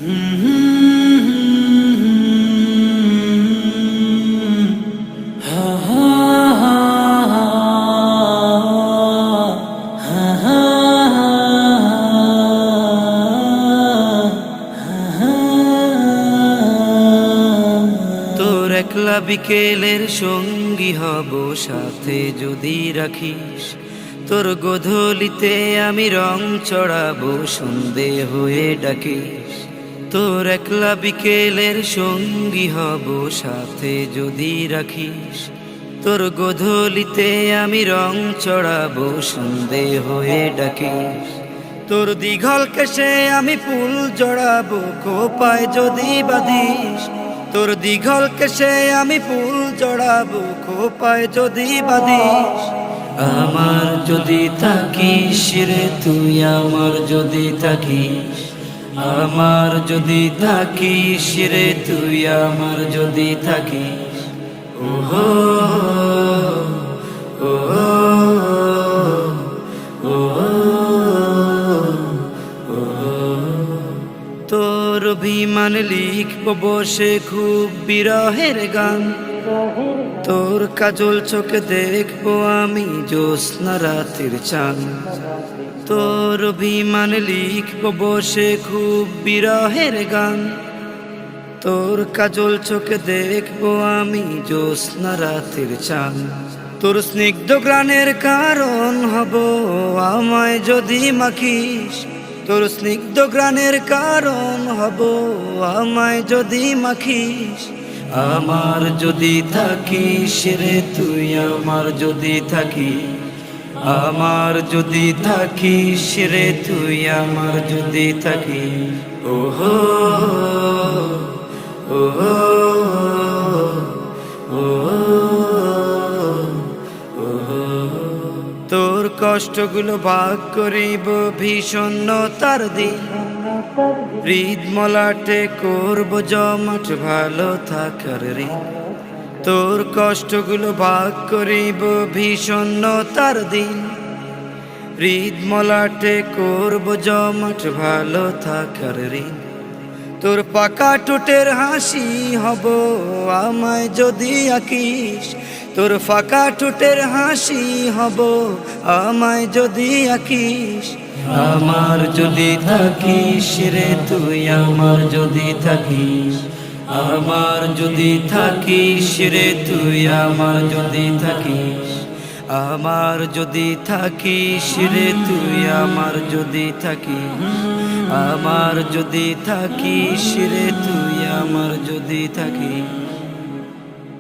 তোর একলা বিকেলের সঙ্গী হব সাথে যদি রাখিস, তোর গোধূলিতে আমি রং চড়াবো সন্ধে হয়ে ডাকিস। তোর একলা বিকেলের সঙ্গী হব সাথে যদি রাখিস, তোর গোধূলিতে আমি রং চড়াবো সন্ধে হয়ে ডাকিস। তোর দীঘল কেশে আমি ফুল জড়াবো খোপায় যদি বাঁধিস, তোর দীঘল কেশে আমি ফুল জড়াবো খোপায় যদি বাঁধিস। আমার যদি থাকিস রে তুই, আমার যদি থাকিস, আমার যদি থাকিস রে তুই, আমার যদি থাকিস। ওহো ওহো তোর অভিমান লিখব বসে খুব বিরহের গান, তোর কাজল চোখে দেখবো আমি জ্যোৎস্না রাতের চাঁদ। তোর অভিমান লিখব বসে খুব বিরহের গান, তোর কাজল চোখে দেখবো আমি জ্যোৎস্না রাতের চাঁদ। তোর স্নিগ্ধ গ্রাণের কারণ হব আমায় যদি মাখিস, তোর স্নিগ্ধ গ্রাণের কারণ হব আমায় যদি মাখিস। আমার যদি থাকিস রে তুই, আমার যদি থাকিস, আমার যদি থাকিস রে তুই, আমার যদি থাকিস। ওহো ওহো তোর কষ্টগুলো ভাগ করিব ভীষণতার দিন, হৃদ মলাটে করব জমাট ভালো থাকার ঋণ। তোর কষ্টগুলো ভাগ করিব ভীষণতার দিন, হৃদ মলাটে করব জমাট ভালো থাকার ঋণ। তোর পাকা ঠোঁটের হাসি হব আমায় যদি আঁকিস, তোর ফাঁকা ঠোঁটের হাসি হব আমায় যদি আঁকিস। আমার যদি থাকিস রে তুই, আমার যদি থাকিস, আমার যদি থাকিস রে তুই, আমার যদি থাকিস। আমার যদি থাকিস রে তুই, আমার যদি থাকিস, আমার যদি থাকিস রে তুই, আমার যদি থাকিস।